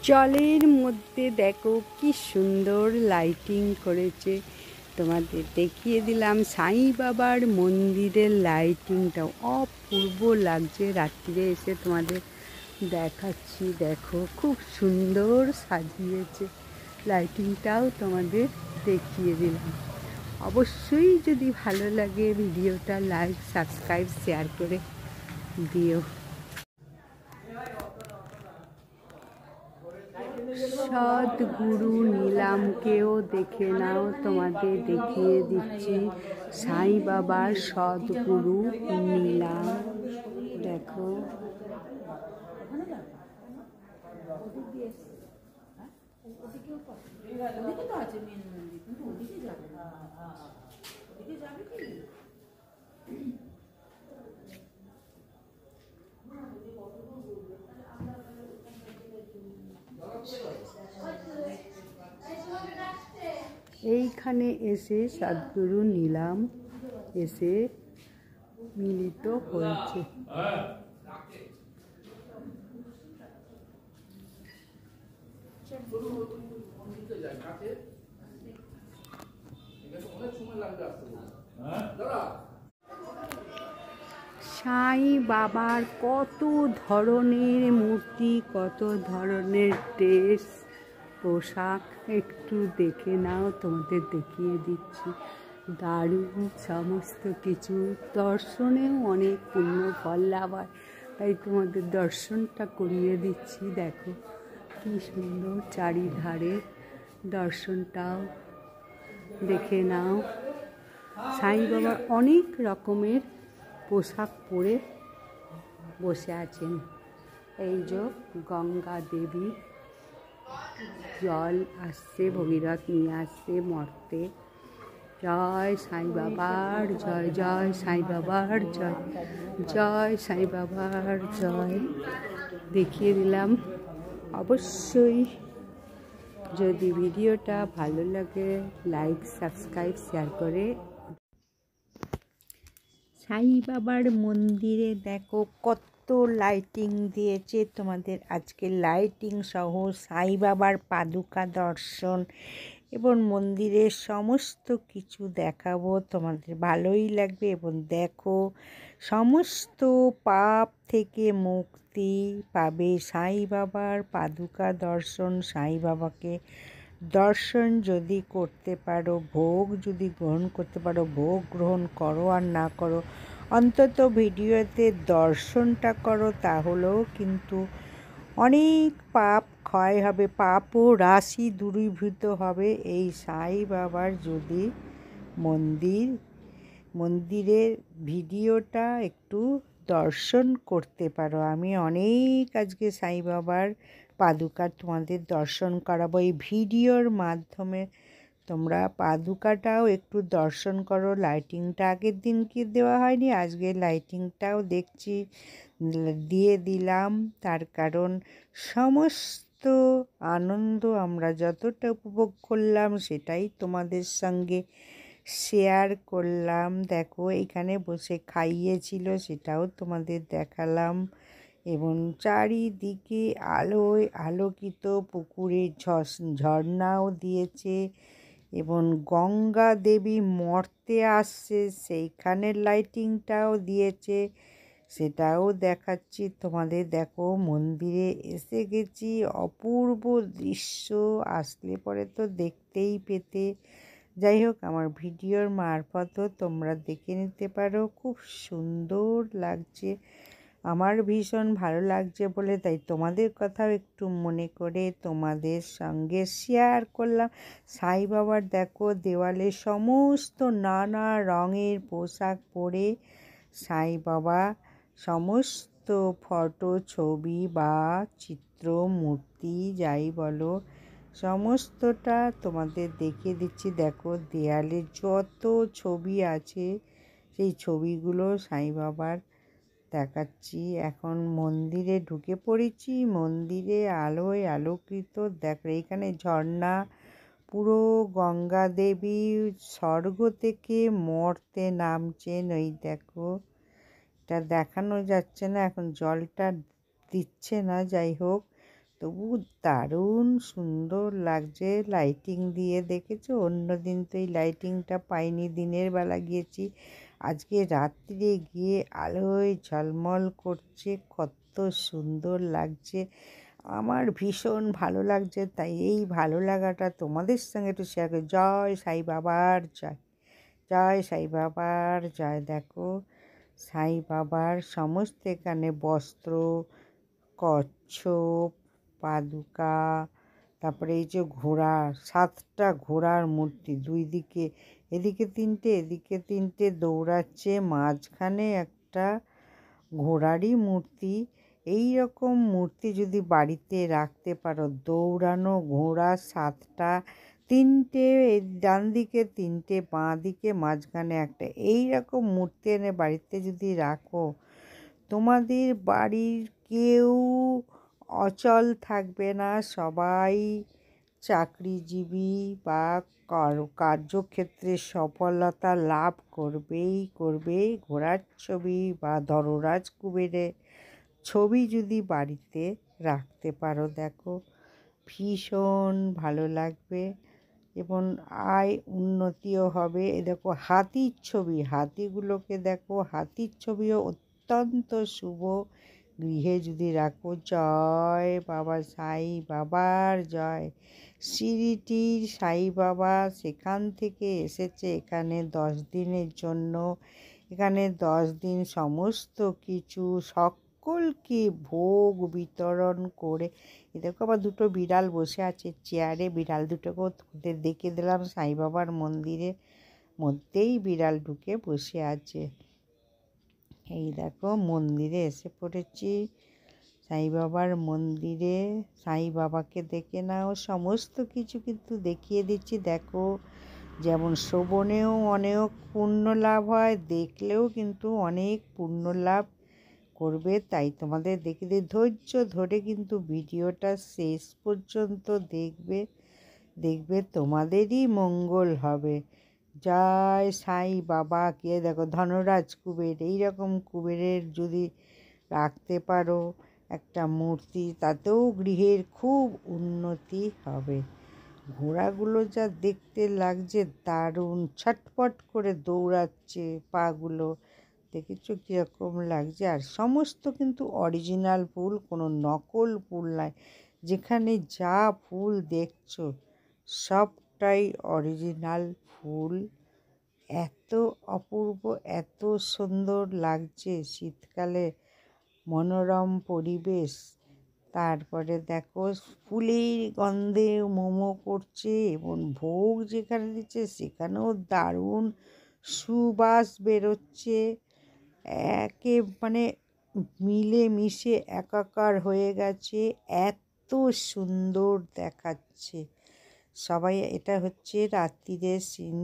জলের মধ্যে দেখো কি সুন্দর লাইটিং করেছে। তোমাদের দেখিয়ে দিলাম সাই বাবার মন্দিরের লাইটিংটাও অপূর্ব লাগছে। রাত্রিরে এসে তোমাদের দেখাচ্ছি, দেখো খুব সুন্দর সাজিয়েছে। লাইটিংটাও তোমাদের দেখিয়ে দিলাম। অবশ্যই যদি ভালো লাগে ভিডিওটা লাইক, সাবস্ক্রাইব, শেয়ার করে দিও। সদ্গুরু নীলামকেও দেখে নাও, তোমাদের দেখিয়ে দিচ্ছি সাই বাবার সদ্গুরু নীলাম। দেখো এইখানে এসে সদ্গুরু নীলাম এসে মিলিত হয়েছে। সাই বাবার কত ধরনের মূর্তি, কত ধরনের ড্রেস, পোশাক একটু দেখে নাও, তোমাদের দেখিয়ে দিচ্ছি। দারুণ সমস্ত কিছু, দর্শনেও অনেক পুণ্য ফল লাভ হয়, তাই তোমাদের দর্শনটা করিয়ে দিচ্ছি। দেখো কি সুন্দর চারিধারে, দর্শনটাও দেখে নাও। সাই বাবা অনেক রকমের পোশাক পরে বসে আছেন। এই যে গঙ্গা দেবী জল আসছে, ভগীরথ নিয়ে আসছে মর্তে। জয় সাই বাবার জয়, জয় সাই বাবার জয়, জয় সাই বাবার জয়। দেখিয়ে দিলাম। অবশ্যই যদি ভিডিওটা ভালো লাগে লাইক, সাবস্ক্রাইব, শেয়ার করে। সাই বাবার মন্দিরে দেখো কত লাইটিং দিয়েছে। তোমাদের আজকে লাইটিং সহ সাই বাবার পাদুকা দর্শন এবং মন্দিরের সমস্ত কিছু দেখাবো, তোমাদের ভালোই লাগবে। এবং দেখো সমস্ত পাপ থেকে মুক্তি পাবে সাই বাবার পাদুকা দর্শন। সাই বাবাকে দর্শন যদি করতে পারো, ভোগ যদি গ্রহণ করতে পারো, ভোগ গ্রহণ করো আর না করো, অন্তত ভিডিওতে দর্শনটা করো, তাহলেও কিন্তু অনেক পাপ ক্ষয় হবে, পাপও রাশি দূরীভূত হবে। এই সাই বাবার যদি মন্দিরের ভিডিওটা একটু দর্শন করতে পারো। আমি অনেক আজকে সাই বাবার পাদুকা তোমাদের দর্শন করাবো এই ভিডিওর মাধ্যমে। তোমরা পাদুকাটাও একটু দর্শন করো। লাইটিংটা আগের দিন কি দেওয়া হয়নি, আজকে লাইটিংটাও দেখছি দিয়ে দিলাম। তার কারণ সমস্ত আনন্দ আমরা যতটা উপভোগ করলাম সেটাই তোমাদের সঙ্গে শেয়ার করলাম। দেখো এখানে বসে খাইয়েছিল, সেটাও তোমাদের দেখালাম। এবং চারিদিকে আলোয় আলোকিত, পুকুরে ঝর্ণাও দিয়েছে এবং গঙ্গা দেবী মর্তে আসছে সেইখানের লাইটিংটাও দিয়েছে, সেটাও দেখাচ্ছি তোমাদের। দেখো মন্দিরে এসে গেছি, অপূর্ব দৃশ্য, আসলে পরে তো দেখতেই পেতে। যাই হোক, আমার ভিডিওর মারফতও তোমরা দেখে নিতে পারো। খুব সুন্দর লাগছে, আমার ভীষণ ভালো লাগছে বলে তাই তোমাদের কথাও একটু মনে করে তোমাদের সঙ্গে শেয়ার করলাম। সাই বাবার দেখো দেওয়ালে সমস্ত নানা রঙের পোশাক পরে সাই বাবা সমস্ত ফটো, ছবি বা চিত্র, মূর্তি যাই বলো, সমস্তটা তোমাদের দেখিয়ে দিচ্ছি। দেখো দেয়ালে যত ছবি আছে সেই ছবিগুলো সাই বাবার দেখাচ্ছি। এখন মন্দিরে ঢুকে পড়েছি, মন্দিরে আলোয় আলোকিত। দেখো এখানে ঝর্ণা, পুরো গঙ্গা দেবী স্বর্গ থেকে মর্তে নামছেন। ওই দেখো, এটা দেখানো যাচ্ছে না, এখন জলটা দিচ্ছে না। যাই হোক, তবু দারুণ সুন্দর লাগছে লাইটিং দিয়ে। দেখেছো, অন্যদিন তো এই লাইটিংটা পাইনি, দিনের বেলা গিয়েছি, আজকে রাত্রে গিয়ে আলোয় ঝলমল করছে, কত সুন্দর লাগছে। আমার ভীষণ ভালো লাগছে, তাই এই ভালো লাগাটা তোমাদের সঙ্গে একটু শেয়ার করি। জয় সাই বাবার জয়, জয় সাই বাবার জয়। দেখো সাই বাবার সমস্ত এখানে বস্ত্র, কচ্ছপ, পাদুকা, তারপরে এই যে ঘোড়া, 7টা ঘোড়ার মূর্তি, দুই দিকে, এদিকে 3টে এদিকে 3টে দৌড়াচ্ছে, মাঝখানে একটা ঘোড়ারই মূর্তি। এই রকম মূর্তি যদি বাড়িতে রাখতে পারো, দৌড়ানো ঘোড়া 7টা, 3টে ডান দিকে, 3টে বাঁ দিকে, মাঝখানে একটা, এই রকম মূর্তি এনে বাড়িতে যদি রাখো, তোমাদের বাড়ির কেউ অচল থাকবে না। সবাই চাকরিজীবী বা কার্যক্ষেত্রে সফলতা লাভ করবে। ঘোড়ার ছবি বা ধররাজ কুবেরের ছবি যদি বাড়িতে রাখতে পারো, দেখো ভীষণ ভালো লাগবে এবং আয় উন্নতিও হবে। এ দেখো হাতির ছবি, হাতিগুলোকে দেখো, হাতির ছবিও অত্যন্ত শুভ গৃহে যদি রাখো। জয় বাবা সাই বাবার জয়। সিরিটির সাই বাবা সেখান থেকে এসেছে এখানে 10 দিনের জন্য। এখানে 10 দিন সমস্ত কিছু সকলকে ভোগ বিতরণ করে। এ দেখো আবার 2টো বিড়াল বসে আছে চেয়ারে, বিড়াল দুটোকেও দেখে দিলাম। সাই বাবার মন্দিরের মধ্যেই বিড়াল ঢুকে বসে আছে। এই দেখো মন্দিরে এসে পড়েছি, সাই বাবার মন্দিরে। সাই বাবাকে দেখে নাও, সমস্ত কিছু কিন্তু দেখিয়ে দিচ্ছি। দেখো যেমন শ্রবণেও অনেক পুণ্য লাভ হয়, দেখলেও কিন্তু অনেক পুণ্য লাভ করবে। তাই তোমাদের দেখে ধৈর্য ধরে কিন্তু ভিডিওটা শেষ পর্যন্ত দেখবে তোমাদেরই মঙ্গল হবে। জয় সাই বাবা। কে দেখো ধনরাজ কুবের, এইরকম কুবেরের যদি রাখতে পারো একটা মূর্তি, তাতেও গৃহের খুব উন্নতি হবে। ঘোড়াগুলো যা দেখতে লাগছে দারুণ, ছটপট করে দৌড়াচ্ছে পাগুলো, দেখেছো কীরকম লাগছে। আর সমস্ত কিন্তু অরিজিনাল ফুল, কোনো নকল ফুল নয়। যেখানে যা ফুল দেখছো সবটাই অরিজিনাল ফুল। এত অপূর্ব, এত সুন্দর লাগছে শীতকালে, মনোরম পরিবেশ। তারপরে দেখো ফুলের গন্ধে মোমো করছে এবং ভোগ যেখানে দিচ্ছে সেখানেও দারুণ সুবাস বেরোচ্ছে। মানে মিলে মিশে একাকার হয়ে গেছে, এত সুন্দর দেখাচ্ছে সবাই। এটা হচ্ছে রাত্রিরের সিন।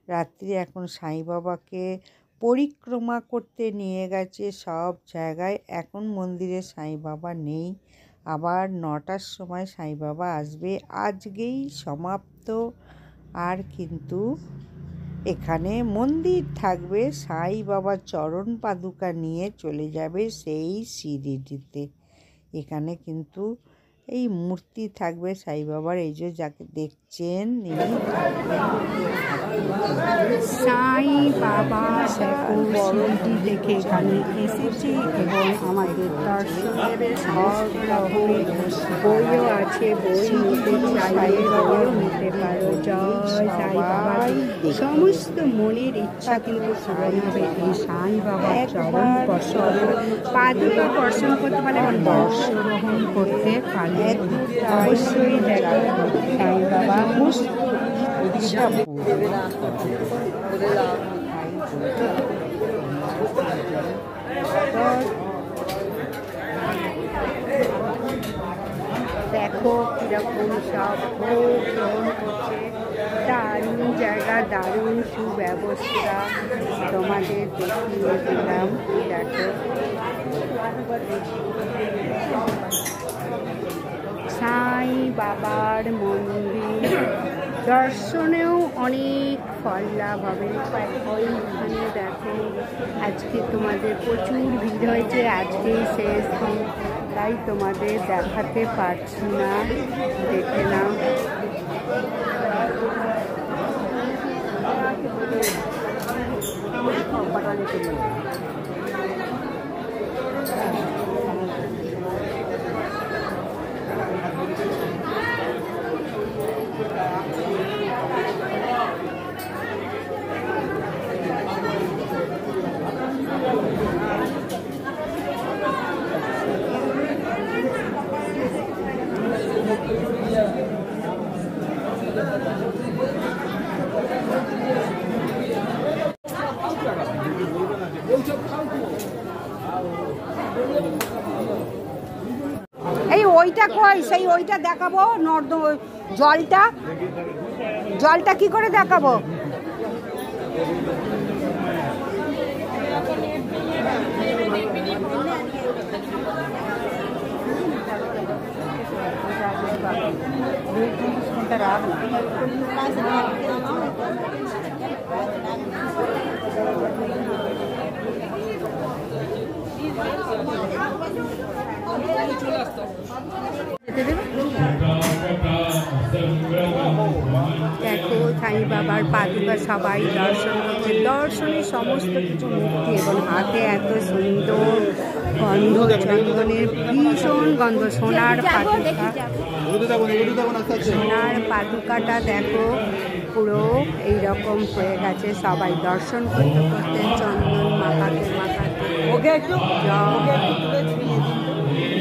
রাত্রে এখন সাই বাবাকে পরিক্রমা করতে নিয়ে গেছে সব জায়গায়। এখন মন্দিরে সাই বাবা নেই, আবার 9টার সময় সাই বাবা আসবে। আজকেই সমাপ্ত। আর কিন্তু এখানে মন্দির থাকবে, সাই বাবা চরণ পাদুকা নিয়ে চলে যাবে সেই সিঁড়িটিতে। এখানে কিন্তু এই মূর্তি থাকবে সাই বাবার, এই যে যাকে দেখছেন ইনি সাই বাবা সিঁড়িটি দেখে এখানে এসেছি এবং আমাদের দর্শকদের সমস্ত রকমের বইও আছে, বই নিতে চাইলে বইও নিতে পারো। জয় সাই বাবা। সমস্ত মনের ইচ্ছা কিন্তু পূরণ হবে এই সাই বাবার চরণ স্পর্শন, পাদুকা স্পর্শন করতে পারলে এবং দর্শন করতে পারলে অবশ্যই দেখো সাই বাবা। দেখো কিরকম সব ভোগ গ্রহণ করছে, দারুণ জায়গা, দারুণ সুব্যবস্থা, তোমাদের দেখিয়ে দিলাম। দেখো সাই বাবার মন্দির দর্শনেও অনেক ফল লাভ হবে। ওইখানে দেখো আজকে তোমাদের প্রচুর ভিড় হয়েছে, আজকেই শেষ দিন। তাই তোমাদের দেখাতে পারছি না, দেখে নাও। এই ওইটা কই, সেই ওইটা দেখাবো, জলটা কি করে দেখাবো? দেখো সাই বাবার পাদুকা সবাই দর্শন করছে। দর্শনে সমস্ত কিছু মুক্তি এবং হাতে এত সুন্দর গন্ধ, চন্দনের ভীষণ গন্ধ। সোনার পাদুকাটা দেখো পুরো এইরকম হয়ে গেছে। সবাই দর্শন করতে করতে চন্দন মাখাতে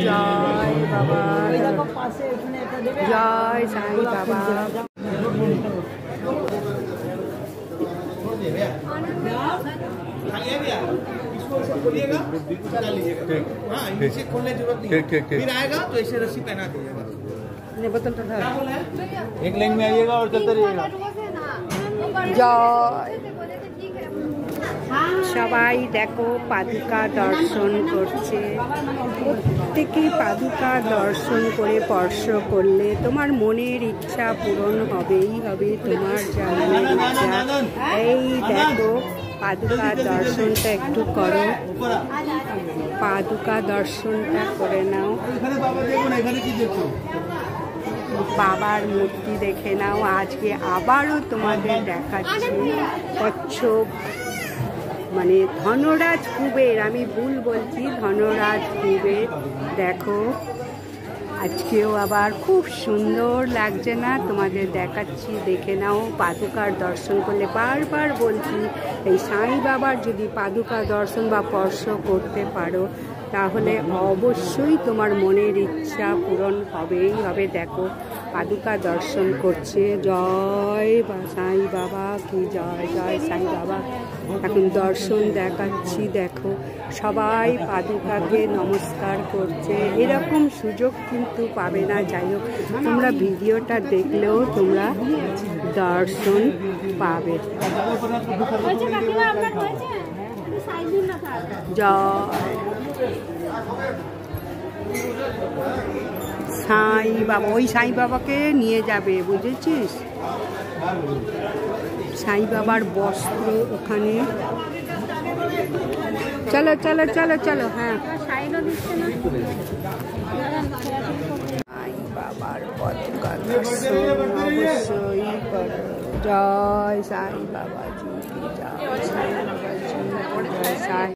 জয় বাবা, জয় সাই বাবা। फिर आएगा तो ऐसे रस्सी पहना दीजिएगा। एक लाइन में आइएगा और चलते रहिएगा। জয়। সবাই দেখো পাদুকা দর্শন করছে। প্রত্যেকেই পাদুকা দর্শন করে স্পর্শ করলে তোমার মনের ইচ্ছা পূরণ হবেই হবে। তোমার যা মনের ইচ্ছা, এই দেখো পাদুকা দর্শনটা একটু করো, পাদুকা দর্শনটা করে নাও। বাবার মূর্তি দেখে নাও। আজকে আবারও তোমাদের দেখাচ্ছি কচ্ছপ, মানে ধনরাজ কুবের, আমি ভুল বলছি, ধনরাজ কুবের। দেখো আজকেও আবার খুব সুন্দর লাগছে না? তোমাদের দেখাচ্ছি, দেখে নাও। পাদুকার দর্শন করলে, বারবার বলছি, এই সাই বাবার যদি পাদুকা দর্শন বা স্পর্শ করতে পারো তাহলে অবশ্যই তোমার মনের ইচ্ছা পূরণ হবেই হবে। দেখো পাদুকা দর্শন করছে। জয় সাই বাবা কি জয়, জয় সাই বাবা। এখন দর্শন দেখাচ্ছি, দেখো সবাই পাদুকাকে নমস্কার করছে। এরকম সুযোগ কিন্তু পাবে না। যাই হোক, তোমরা ভিডিওটা দেখলেও তোমরা দর্শন পাবে। জয় সাই বাবা। ওই সাই বাবাকে নিয়ে যাবে, বুঝেছিস? সাই বাবার বস্ত্র ওখানে। চলো চলো চলো চলো। হ্যাঁ, সাই বাবার পতাকা দর্শন অবশ্যই করো। জয় সাই বাবাজি, জয় সাই বাবাজি, জয় সাই।